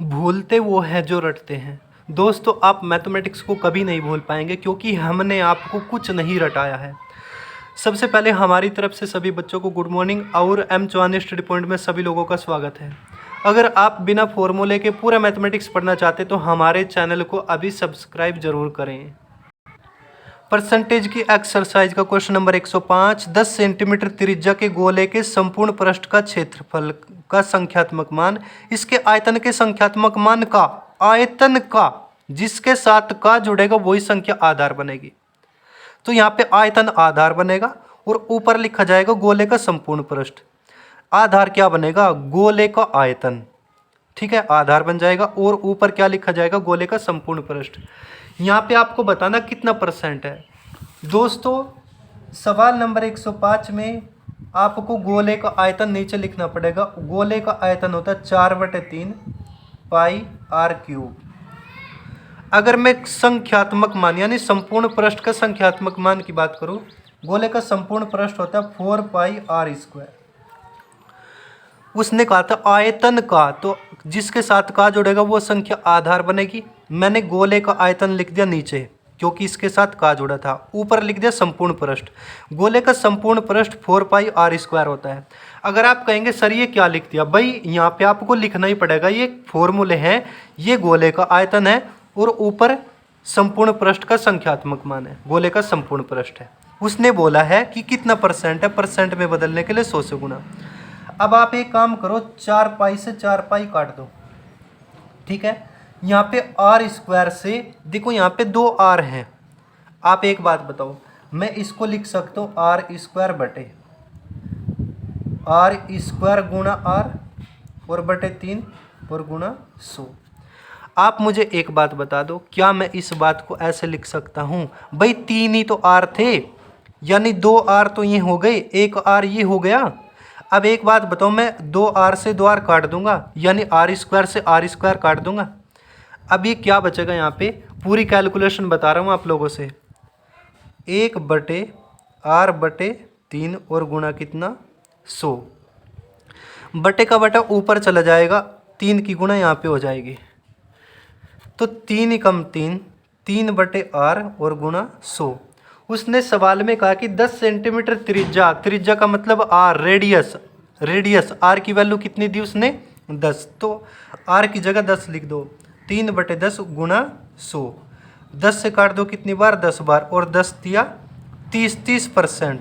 भूलते वो हैं जो रटते हैं। दोस्तों, आप मैथमेटिक्स को कभी नहीं भूल पाएंगे क्योंकि हमने आपको कुछ नहीं रटाया है। सबसे पहले हमारी तरफ से सभी बच्चों को गुड मॉर्निंग और एम चौहान स्टडी पॉइंट में सभी लोगों का स्वागत है। अगर आप बिना फॉर्मूले के पूरा मैथमेटिक्स पढ़ना चाहते तो हमारे चैनल को अभी सब्सक्राइब जरूर करें। परसेंटेज की एक्सरसाइज का क्वेश्चन नंबर 105। 10 सेंटीमीटर त्रिज्या के गोले के संपूर्ण पृष्ठ का क्षेत्रफल का संख्यात्मक मान, इसके आयतन के संख्यात्मक मान का आयतन का जिसके साथ का जुड़ेगा वही संख्या आधार बनेगी। तो यहाँ पे आयतन आधार बनेगा और ऊपर लिखा जाएगा गोले का संपूर्ण पृष्ठ। आधार क्या बनेगा? गोले का आयतन। ठीक है, आधार बन जाएगा और ऊपर क्या लिखा जाएगा? गोले का संपूर्ण पृष्ठ। यहाँ पे आपको बताना कितना परसेंट है। दोस्तों, सवाल नंबर 105 में आपको गोले का आयतन नीचे लिखना पड़ेगा। गोले का आयतन होता है 4/3 पाई आर क्यूब। अगर मैं संख्यात्मक मान यानी संपूर्ण पृष्ठ का संख्यात्मक मान की बात करूं, गोले का संपूर्ण पृष्ठ होता है 4 पाई आर स्क्वायर। उसने कहा था आयतन का, तो जिसके साथ का जुड़ेगा वो संख्या आधार बनेगी। मैंने गोले का आयतन लिख दिया नीचे क्योंकि इसके साथ का जुड़ा था। ऊपर लिख दिया संपूर्ण पृष्ठ। गोले का संपूर्ण पृष्ठ 4 पाई आर स्क्वायर होता है। अगर आप कहेंगे सर ये क्या लिख दिया, भाई यहाँ पे आपको लिखना ही पड़ेगा। ये फॉर्मूले हैं, ये गोले का आयतन है और ऊपर संपूर्ण पृष्ठ का संख्यात्मक मान है। गोले का संपूर्ण पृष्ठ है। उसने बोला है कि कितना परसेंट है, परसेंट में बदलने के लिए 100 से गुना। अब आप एक काम करो, 4 पाई से 4 पाई काट दो। ठीक है, यहाँ पे आर स्क्वायर से देखो यहाँ पे 2 आर हैं। आप एक बात बताओ, मैं इसको लिख सकता हूँ आर स्क्वायर बटे आर स्क्वायर गुणा आर और बटे 3 और गुणा 100। आप मुझे एक बात बता दो, क्या मैं इस बात को ऐसे लिख सकता हूँ? भाई 3 ही तो आर थे, यानी 2 आर तो ये हो गए, 1 आर ये हो गया। अब एक बात बताओ, मैं 2 आर से 2 आर काट दूंगा यानी आर स्क्वायर से आर स्क्वायर काट दूंगा। अब ये क्या बचेगा? यहाँ पे पूरी कैलकुलेशन बता रहा हूँ आप लोगों से। 1/r/3 और गुणा कितना? 100। बटे का बटा ऊपर चला जाएगा, 3 की गुणा यहाँ पे हो जाएगी। तो 3 एकम 3, 3/r और गुणा 100। उसने सवाल में कहा कि 10 सेंटीमीटर त्रिज्या, त्रिज्या का मतलब आर, रेडियस, रेडियस आर की वैल्यू कितनी दी उसने? 10। तो आर की जगह 10 लिख दो। 3/10 गुणा 100। 10 से काट दो कितनी बार? 10 बार। और 10 दिया 30%।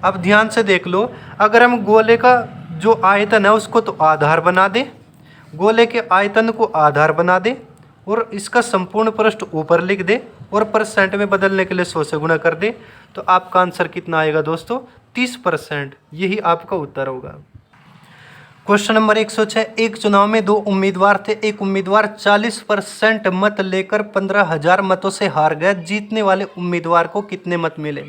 अब ध्यान से देख लो, अगर हम गोले का जो आयतन है उसको तो आधार बना दें, गोले के आयतन को आधार बना दें और इसका संपूर्ण पृष्ठ ऊपर लिख दे और परसेंट में बदलने के लिए 100 से गुणा कर दे, तो आपका आंसर कितना आएगा दोस्तों? 30%। यही आपका उत्तर होगा। Question number 106। एक चुनाव में 2 उम्मीदवार थे। एक उम्मीदवार 40% मत लेकर 15,000 मतों से हार गया। जीतने वाले उम्मीदवार को कितने मत मिले?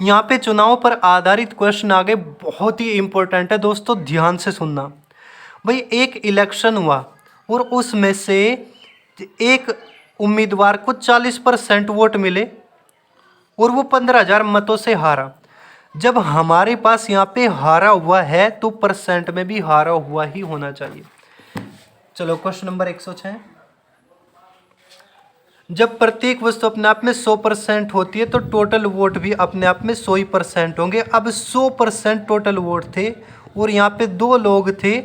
यहाँ पे चुनाव पर आधारित क्वेश्चन आगे, बहुत ही इंपॉर्टेंट है दोस्तों, ध्यान से सुनना। भाई एक इलेक्शन हुआ और उसमें से एक उम्मीदवार को 40% वोट मिले और वो 15,000 मतों से हारा। जब हमारे पास यहाँ पे हारा हुआ है तो परसेंट में भी हारा हुआ ही होना चाहिए। चलो क्वेश्चन नंबर 106। जब प्रत्येक वस्तु अपने आप में 100% होती है तो टोटल वोट भी अपने आप में 100% होंगे। अब 100% टोटल वोट थे और यहाँ पे 2 लोग थे,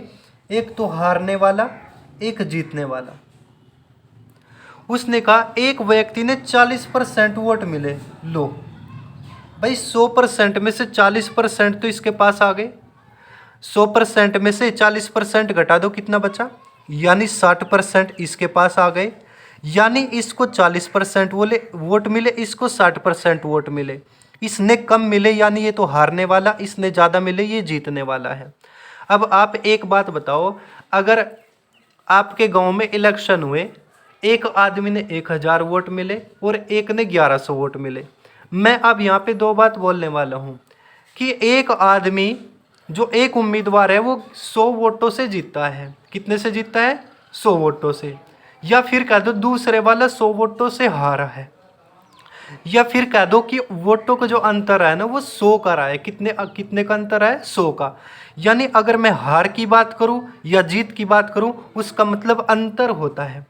एक तो हारने वाला, एक जीतने वाला। उसने कहा एक व्यक्ति ने 40% वोट मिले। लो भाई, 100% में से 40% तो इसके पास आ गए। 100% में से 40% घटा दो, कितना बचा? यानी 60% इसके पास आ गए। यानी इसको 40% वोट मिले, इसको 60% वोट मिले। इसने कम मिले यानी ये तो हारने वाला, इसने ज़्यादा मिले ये जीतने वाला है। अब आप एक बात बताओ, अगर आपके गांव में इलेक्शन हुए, एक आदमी ने 1000 वोट मिले और एक ने 1100 वोट मिले। मैं अब यहाँ पे 2 बात बोलने वाला हूँ कि एक आदमी जो एक उम्मीदवार है वो 100 वोटों से जीतता है। कितने से जीतता है? 100 वोटों से। या फिर कह दो दूसरे वाला 100 वोटों से हारा है। या फिर कह दो कि वोटों का जो अंतर है ना वो 100 का रहा है। कितने कितने का अंतर है? 100 का। यानी अगर मैं हार की बात करूं या जीत की बात करूं, उसका मतलब अंतर होता है।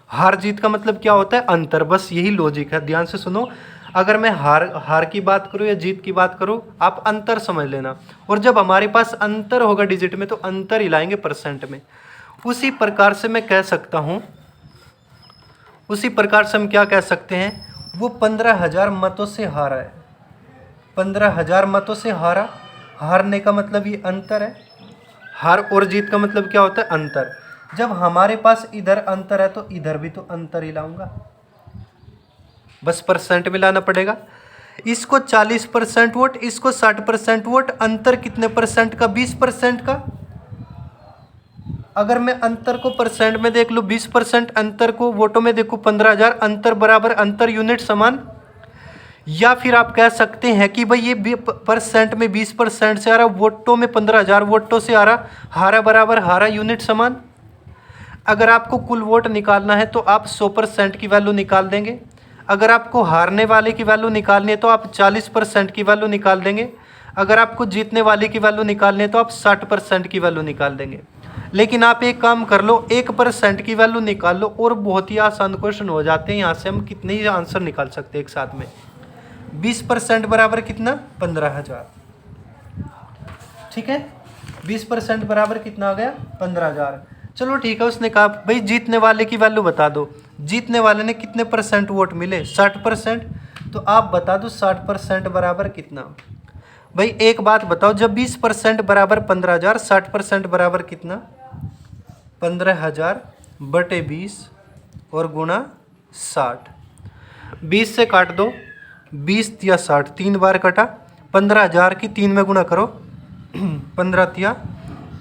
हार जीत का मतलब क्या होता है? अंतर। बस यही लॉजिक है, ध्यान से सुनो। अगर मैं हार की बात करूं या जीत की बात करूं, आप अंतर समझ लेना। और जब हमारे पास अंतर होगा डिजिट में तो अंतर ही लाएंगे परसेंट में। उसी प्रकार से मैं कह सकता हूं, उसी प्रकार से हम क्या कह सकते हैं, वो 15,000 मतों से हारा है। 15,000 मतों से हारा। हारने का मतलब ये अंतर है। हार और जीत का मतलब क्या होता है? अंतर। जब हमारे पास इधर अंतर है तो इधर भी तो अंतर ही लाऊंगा, बस परसेंट में लाना पड़ेगा। इसको 40% वोट, इसको 60% वोट, अंतर कितने परसेंट का? 20% का। अगर मैं अंतर को परसेंट में देख लूँ, 20% अंतर को वोटों में देखो 15,000, अंतर बराबर अंतर यूनिट समान। या फिर आप कह सकते हैं कि भाई ये परसेंट में 20% से आ रहा, वोटों में 15,000 वोटों से आ रहा, हारा बराबर हारा यूनिट समान। अगर आपको कुल वोट निकालना है तो आप 100% की वैल्यू निकाल देंगे। अगर आपको हारने वाले की वैल्यू निकालनी है तो आप 40% की वैल्यू निकाल देंगे। अगर आपको जीतने वाले की वैल्यू निकालनी है तो आप 60% की वैल्यू निकाल देंगे। लेकिन आप एक काम कर लो, 1% की वैल्यू निकाल लो और बहुत ही आसान क्वेश्चन हो जाते हैं। यहाँ से हम कितने ही आंसर निकाल सकते हैं एक साथ में। 20% बराबर कितना? 15,000। ठीक है, 20% बराबर कितना आ गया? 15,000। चलो ठीक है, उसने कहा भाई जीतने वाले की वैल्यू बता दो। जीतने वाले ने कितने परसेंट वोट मिले? 60%। तो आप बता दो 60% बराबर कितना। भाई एक बात बताओ, जब 20% बराबर 15,000, 60% बराबर कितना? 15,000 बटे 20 और गुणा 60। 20 से काट दो, 20 या 60, 3 बार कटा। 15,000 की 3 में गुणा करो, 15 या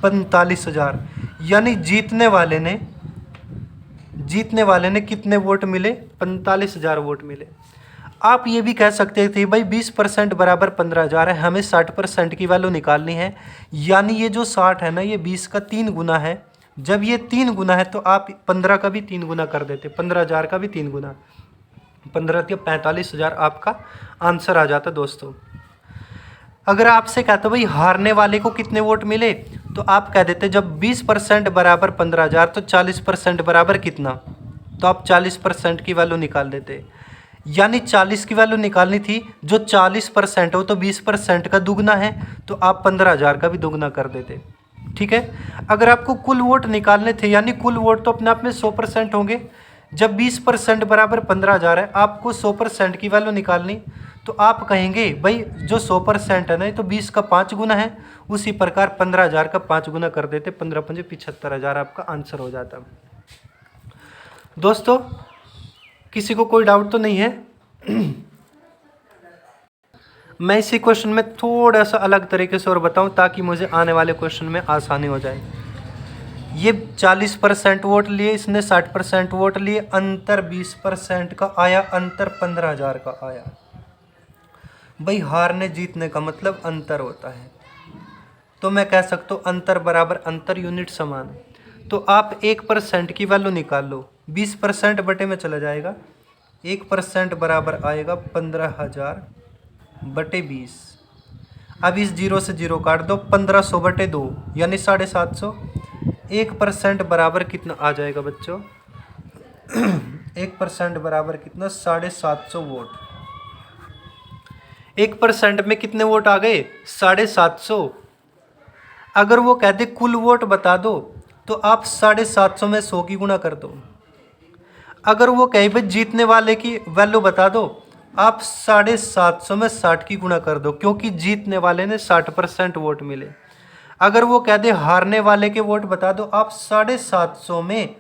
45,000। यानी जीतने वाले ने कितने वोट मिले? 45,000 वोट मिले। आप ये भी कह सकते थे भाई 20% बराबर 15,000 है, हमें 60% की वैल्यू निकालनी है। यानी ये जो 60 है ना, ये 20 का 3 गुना है। जब ये 3 गुना है तो आप 15 का भी 3 गुना कर देते, 15,000 का भी 3 गुना, 15 या 45,000 आपका आंसर आ जाता दोस्तों। अगर आपसे कहते भाई हारने वाले को कितने वोट मिले, तो आप कह देते जब 20% बराबर 15,000 तो 40% बराबर कितना, तो आप 40% की वैल्यू निकाल देते। यानी 40 की वैल्यू निकालनी थी, जो 40% हो तो 20% का दुगना है, तो आप 15,000 का भी दुगना कर देते। ठीक है। अगर आपको कुल वोट निकालने थे, यानी कुल वोट तो अपने आप में 100% होंगे। जब 20% बराबर 15,000 है, आपको 100% की वैल्यू निकालनी, तो आप कहेंगे भाई जो 100% है ना, तो 20 का 5 गुना है। उसी प्रकार 15,000 का 5 गुना कर देते, 15 पंजे 75,000 आपका आंसर हो जाता। दोस्तों किसी को कोई डाउट तो नहीं है? मैं इसी क्वेश्चन में थोड़ा सा अलग तरीके से और बताऊं ताकि मुझे आने वाले क्वेश्चन में आसानी हो जाए। ये 40% वोट लिए, इसने 60% वोट लिए, अंतर 20% का आया, अंतर 15,000 का आया। भाई हारने जीतने का मतलब अंतर होता है, तो मैं कह सकता हूँ अंतर बराबर अंतर यूनिट समान। तो आप 1% की वैल्यू निकाल लो, 20% बटे में चला जाएगा, 1% बराबर आएगा 15,000 बटे 20। अब इस 0 से 0 काट दो, 1500 बटे 2 यानी 750। 1% बराबर कितना आ जाएगा बच्चों? 1% बराबर कितना? 750 वोट। 1% में कितने वोट आ गए? 750। अगर वो कहते कुल वोट बता दो, तो आप 750 में 100 की गुणा कर दो। अगर वो कहे भाई जीतने वाले की वैल्यू बता दो, आप 750 में 60 की गुणा कर दो, क्योंकि जीतने वाले ने 60% वोट मिले। अगर वो कह दे हारने वाले के वोट बता दो, आप 750 में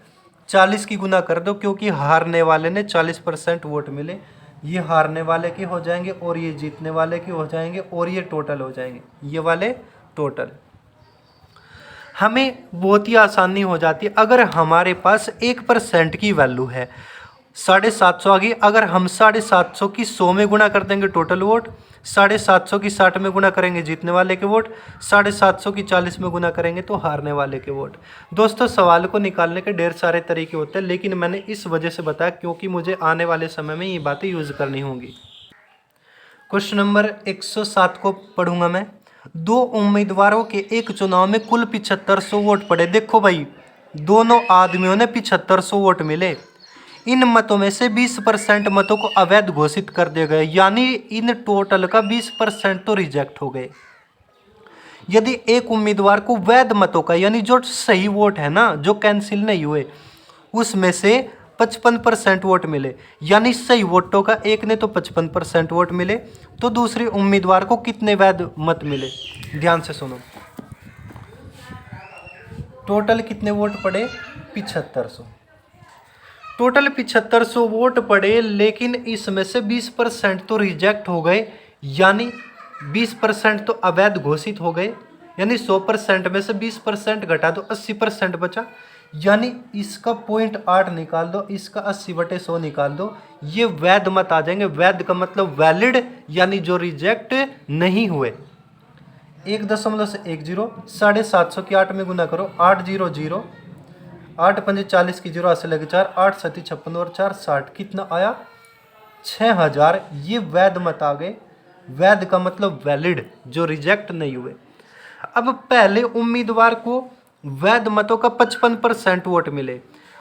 40 की गुना कर दो, क्योंकि हारने वाले ने 40% वोट मिले। ये हारने वाले के हो जाएंगे और ये जीतने वाले के हो जाएंगे और ये टोटल हो जाएंगे, ये वाले टोटल। हमें बहुत ही आसानी हो जाती है अगर हमारे पास 1% की वैल्यू है। 750 आ गई, अगर हम 750 की 100 में गुणा कर देंगे टोटल वोट, 750 की 60 में गुणा करेंगे जीतने वाले के वोट, 750 की 40 में गुणा करेंगे तो हारने वाले के वोट। दोस्तों सवाल को निकालने के ढेर सारे तरीके होते हैं, लेकिन मैंने इस वजह से बताया क्योंकि मुझे आने वाले समय में ये बातें यूज़ करनी होंगी। क्वेश्चन नंबर 107 को पढ़ूंगा मैं। दो उम्मीदवारों के एक चुनाव में कुल 7500 वोट पड़े। देखो भाई, दोनों आदमियों ने 7500 वोट मिले। इन मतों में से 20% मतों को अवैध घोषित कर दिए गए, यानी इन टोटल का 20% तो रिजेक्ट हो गए। यदि एक उम्मीदवार को वैध मतों का, यानी जो सही वोट है ना, जो कैंसिल नहीं हुए, उसमें से 55% वोट मिले, यानी सही वोटों का एक ने तो 55% वोट मिले, तो दूसरे उम्मीदवार को कितने वैध मत मिले? ध्यान से सुनो। टोटल कितने वोट पड़े? 7500। टोटल 7500 वोट पड़े, लेकिन इसमें से 20% तो रिजेक्ट हो गए, यानी 20% तो अवैध घोषित हो गए, यानी 100% में से 20% घटा दो, 80% बचा, यानी इसका 0.8 निकाल दो, इसका 80/100 निकाल दो, ये वैध मत आ जाएंगे। वैध का मतलब वैलिड, यानी जो रिजेक्ट नहीं हुए। 1.10 से 1 0, 750 की 8 में गुना करो, 8 0 0, 8 5 40 की 0 से लगे 4, 8 7 56 और 4 60, कितना आया? 6000। ये वैध मत आ गए। वैध का मतलब वैलिड, जो रिजेक्ट नहीं हुए। अब पहले उम्मीदवार को वैध मतों का 55% वोट मिले।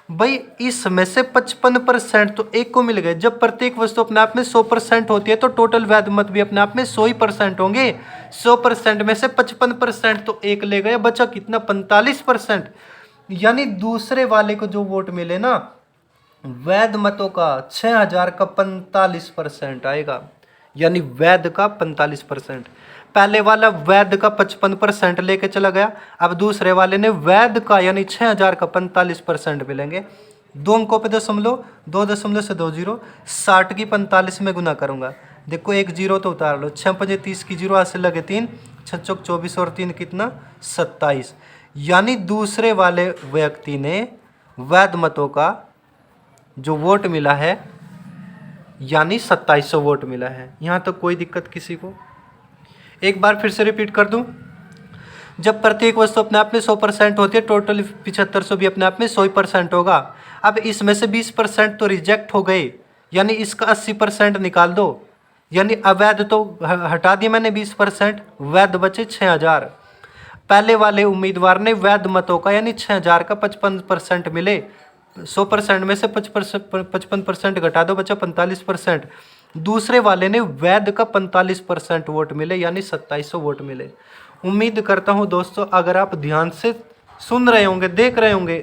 भाई इसमें से 55% तो एक को मिल गए। जब प्रत्येक वस्तु अपने आप में 100% होती है, तो टोटल वैध मत भी अपने आप में 100% होंगे। 100% में से 55% तो एक ले गए, बचा कितना? 45%। यानी दूसरे वाले को जो वोट मिले ना, वैध मतों का 6000 का 45% आएगा, यानी वैध का 45%। पहले वाला वैध का 55% लेके चला गया, अब दूसरे वाले ने वैध का यानी 6000 का 45% मिलेंगे। दो अंकों पे दशमलव, 2 से 2 0, 60 की 45 में गुना करूंगा। देखो एक जीरो तो उतार लो, 6 5 30 की 0 से लगे 3, 6 चौक 24 और 3 कितना? 27। यानी दूसरे वाले व्यक्ति ने वैध मतों का जो वोट मिला है, यानी 2700 वोट मिला है। यहाँ तक कोई दिक्कत किसी को? एक बार फिर से रिपीट कर दूं। जब प्रत्येक वस्तु अपने आप में 100% होती है, टोटल 7500 भी अपने आप में 100% होगा। अब इसमें से 20% तो रिजेक्ट हो गए, यानी इसका 80% निकाल दो, यानी अवैध तो हटा दिया मैंने 20%, वैध बचे 6000। पहले वाले उम्मीदवार ने वैध मतों का यानी 6000 का 55% मिले। 100% में से 55% घटा दो, बचा 45%। दूसरे वाले ने वैध का 45% वोट मिले, यानी 2700 वोट मिले। उम्मीद करता हूं दोस्तों, अगर आप ध्यान से सुन रहे होंगे, देख रहे होंगे,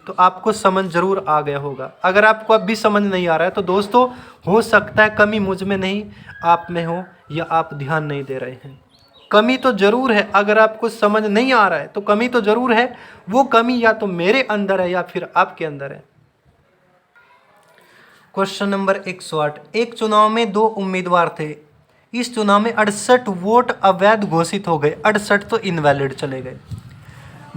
तो आपको समझ जरूर आ गया होगा। अगर आपको अब भी समझ नहीं आ रहा है, तो दोस्तों हो सकता है कमी मुझ में नहीं, आप में हो, या आप ध्यान नहीं दे रहे हैं। कमी तो जरूर है। अगर आपको समझ नहीं आ रहा है तो कमी तो जरूर है। वो कमी या तो मेरे अंदर है या फिर आपके अंदर है। Question number 108। एक चुनाव में दो उम्मीदवार थे। इस चुनाव में 68 वोट अवैध घोषित हो गए, 68 तो इनवैलिड चले गए।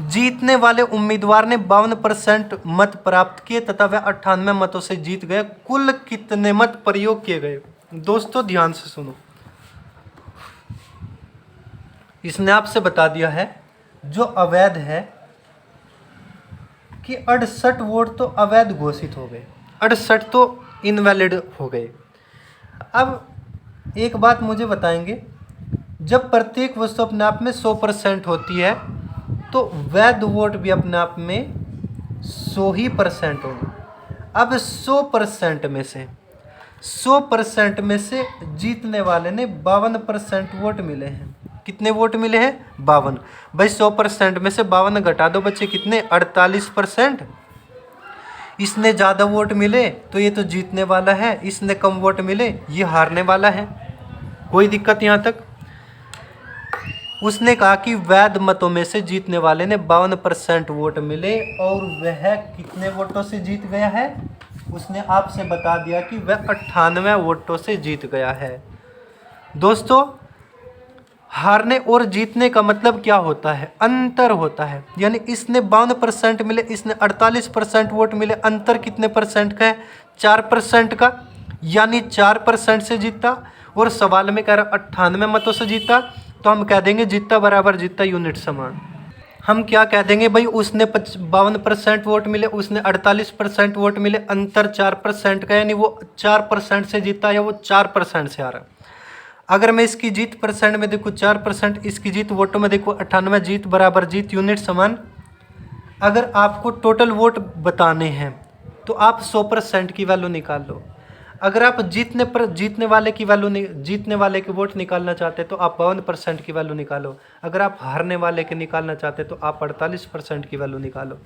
जीतने वाले उम्मीदवार ने 52% मत प्राप्त किए तथा वह 98 मतों से जीत गए। कुल कितने मत प्रयोग किए गए? दोस्तों ध्यान से सुनो, इसने आपसे बता दिया है जो अवैध है कि 68 वोट तो अवैध घोषित हो गए, 68 तो इनवैलिड हो गए। अब एक बात मुझे बताएंगे, जब प्रत्येक वस्तु अपने आप में 100% होती है, तो वैध वोट भी अपने आप में 100 ही % होंगे। अब 100% में से जीतने वाले ने 52% वोट मिले हैं। कितने वोट मिले हैं? 52। भाई 100% में से 52 घटा दो, बच्चे कितने? 48%। इसने ज़्यादा वोट मिले तो ये तो जीतने वाला है, इसने कम वोट मिले ये हारने वाला है। कोई दिक्कत यहाँ तक? उसने कहा कि वैध मतों में से जीतने वाले ने 52% वोट मिले और वह कितने वोटों से जीत गया है? उसने आपसे बता दिया कि वह 98 वोटों से जीत गया है। दोस्तों हारने और जीतने का मतलब क्या होता है? अंतर होता है। यानी इसने 52% मिले, इसने 48% वोट मिले, अंतर कितने परसेंट का है? 4% का, यानी 4% से जीता। और सवाल में कह रहा 98 मतों से जीता, तो हम कह देंगे जीता बराबर जीता यूनिट समान। हम क्या कह देंगे भाई, उसने 52% वोट मिले, उसने 48% वोट मिले, अंतर 4% का, यानी वो 4% से जीता या वो 4% से हारा। अगर मैं इसकी जीत परसेंट में देखूँ 4%, इसकी जीत वोटों में देखूँ 98, जीत बराबर जीत यूनिट समान। अगर आपको टोटल वोट बताने हैं तो आप 100% की वैल्यू निकाल लो। अगर आप जीतने वाले के वोट निकालना चाहते हैं तो आप 52% की वैल्यू निकालो। अगर आप हारने वाले के निकालना चाहते हैं तो आप 48% की वैल्यू निकालो।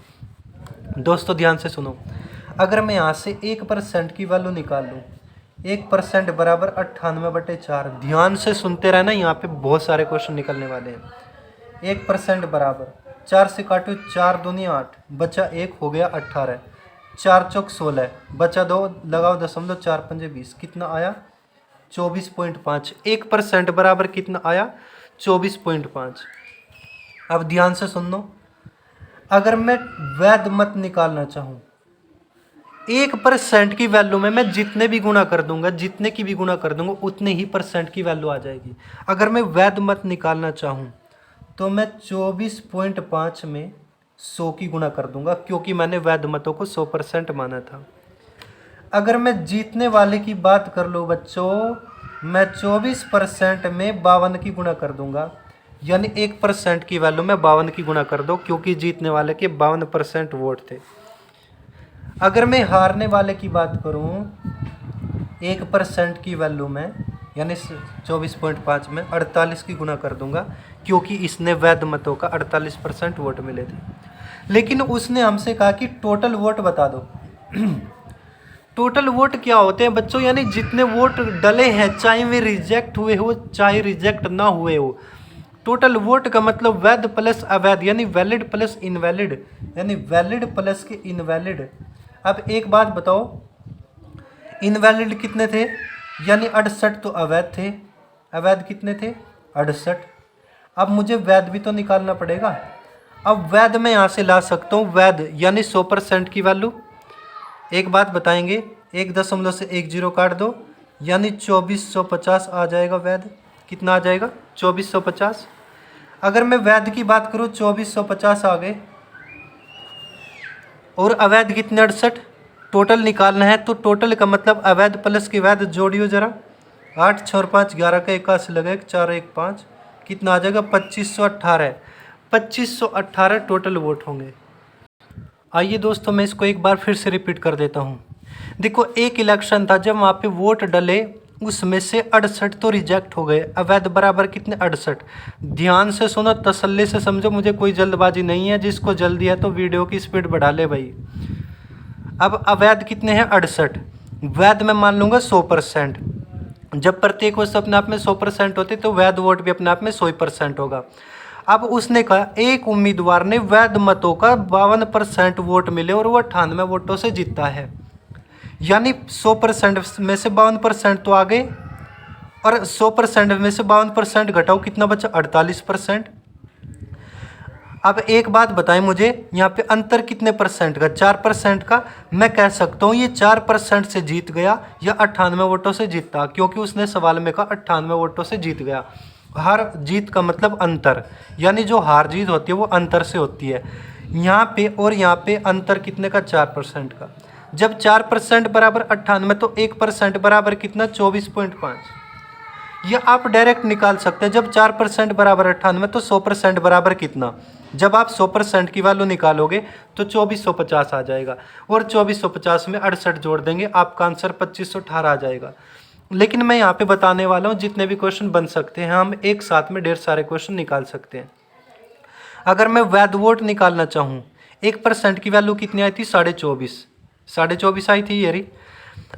दोस्तों ध्यान से सुनो, अगर मैं यहाँ से 1% की वैल्यू निकाल लूँ, 1% बराबर 98/4। ध्यान से सुनते रहना, यहाँ पे बहुत सारे क्वेश्चन निकलने वाले हैं। 1% बराबर 4 से काटो, 4 दूनी 8, बचा 1 हो गया 18, 4 चौक 16, बचा 2 लगाओ 0.4 पंजे 20, कितना आया 24.5। 1% बराबर कितना आया 24.5। अब ध्यान से सुन लो, अगर मैं वैध मत निकालना चाहूँ 1% की वैल्यू में मैं जितने भी गुणा कर दूंगा, जितने की भी गुणा कर दूंगा उतने ही परसेंट की वैल्यू आ जाएगी। अगर मैं वैध मत निकालना चाहूँ तो मैं 24.5 में 100 की गुणा कर दूंगा, क्योंकि मैंने वैध मतों को 100% माना था। अगर मैं जीतने वाले की बात कर लूँ बच्चों, मैं 24% में 52 की गुणा कर दूंगा, यानी 1% की वैल्यू में 52 की गुणा कर दो, क्योंकि जीतने वाले के 52% वोट थे। अगर मैं हारने वाले की बात करूं 1% की वैल्यू में, यानी 24.5 में 48 की गुणा कर दूंगा, क्योंकि इसने वैध मतों का 48% वोट मिले थे। लेकिन उसने हमसे कहा कि टोटल वोट बता दो। टोटल वोट क्या होते हैं बच्चों, यानी जितने वोट डले हैं, चाहे वे रिजेक्ट हुए हो चाहे रिजेक्ट ना हुए हो। टोटल वोट का मतलब वैध प्लस अवैध, यानी वैलिड प्लस इनवैलिड, यानी वैलिड प्लस के इनवैलिड। अब एक बात बताओ, इनवैलिड कितने थे, यानी 68 तो अवैध थे। अवैध कितने थे 68। अब मुझे वैध भी तो निकालना पड़ेगा। अब वैध मैं यहाँ से ला सकता हूँ, वैध यानी 100% की वैल्यू। एक बात बताएंगे, 1 दशमलव से 1 जीरो काट दो, यानी 2450 आ जाएगा वैध। कितना आ जाएगा 2450। अगर मैं वैध की बात करूँ 2450 आ गए, और अवैध कितने 68। टोटल निकालना है तो टोटल का मतलब अवैध प्लस के वैध जोड़ियो जरा। 8 6 और 5 11 का 81 लगे, 4 1 5, कितना आ जाएगा 2518। 2518 टोटल वोट होंगे। आइए दोस्तों, मैं इसको एक बार फिर से रिपीट कर देता हूँ। देखो, एक इलेक्शन था, जब वहाँ पे वोट डले उसमें से 68 तो रिजेक्ट हो गए। अवैध बराबर कितने 68। ध्यान से सुनो, तसल्ली से समझो, मुझे कोई जल्दबाजी नहीं है। जिसको जल्दी है तो वीडियो की स्पीड बढ़ा ले भाई। अब अवैध कितने हैं 68, वैध में मान लूँगा 100%। जब प्रत्येक वस्तु अपने आप में 100% होती तो वैध वोट भी अपने आप में 100% होगा। अब उसने कहा एक उम्मीदवार ने वैध मतों का 52% वोट मिले और वो 98 वोटों से जीता है, यानी 100% में से 52% तो आ गए, और 100% में से 52% घटाओ, कितना बचा 48%। अब एक बात बताएं मुझे, यहाँ पे अंतर कितने परसेंट का, 4% का। मैं कह सकता हूँ ये 4% से जीत गया या 98 वोटों से जीता, क्योंकि उसने सवाल में कहा 98 वोटों से जीत गया। हार जीत का मतलब अंतर, यानी जो हार जीत होती है वो अंतर से होती है। यहाँ पे और यहाँ पे अंतर कितने का 4% का। जब 4% बराबर 98 तो 1% बराबर कितना 24.5। यह आप डायरेक्ट निकाल सकते हैं। जब 4% बराबर 98 तो 100% बराबर कितना। जब आप 100% की वैल्यू निकालोगे तो 2450 आ जाएगा, और 2450 में 68 जोड़ देंगे, आपका आंसर 2518 आ जाएगा। लेकिन मैं यहाँ पे बताने वाला हूँ जितने भी क्वेश्चन बन सकते हैं, हम एक साथ में ढेर सारे क्वेश्चन निकाल सकते हैं। अगर मैं वैध वोट निकालना चाहूँ, 1% की वैल्यू कितनी आई थी 24.5 आई थी ये रही।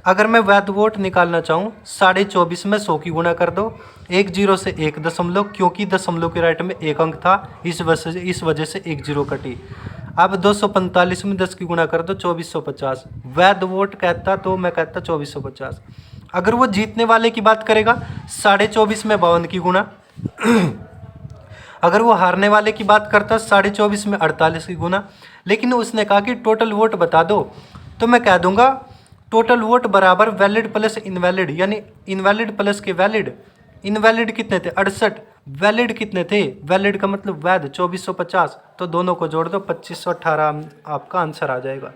अगर मैं वैध वोट निकालना चाहूँ 24.5 में 100 की गुणा कर दो, 1 जीरो से 1 दशमलव, क्योंकि दशमलव के राइट में एक अंक था, इस वजह से 1 जीरो कटी। अब 245 में 10 की गुणा कर दो 2450। वैध वोट कहता तो मैं कहता 2450। अगर वो जीतने वाले की बात करेगा 24.5 में 52 की गुणा। अगर वो हारने वाले की बात करता 24.5 में 48 की गुना। लेकिन उसने कहा कि टोटल वोट बता दो, तो मैं कह दूंगा टोटल वोट बराबर वैलिड प्लस इनवैलिड, यानी इनवैलिड प्लस के वैलिड। इनवैलिड कितने थे 68, वैलिड कितने थे, वैलिड का मतलब वैध 2450, तो दोनों को जोड़ दो 2518 आपका आंसर आ जाएगा।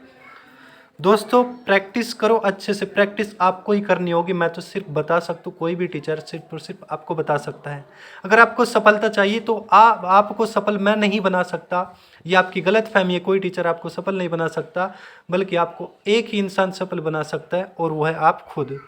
दोस्तों प्रैक्टिस करो अच्छे से, प्रैक्टिस आपको ही करनी होगी। मैं तो सिर्फ बता सकता हूँ, कोई भी टीचर सिर्फ और सिर्फ आपको बता सकता है। अगर आपको सफलता चाहिए तो आपको सफल मैं नहीं बना सकता, ये आपकी गलत फहमी है। कोई टीचर आपको सफल नहीं बना सकता, बल्कि आपको एक ही इंसान सफल बना सकता है और वो है आप खुद।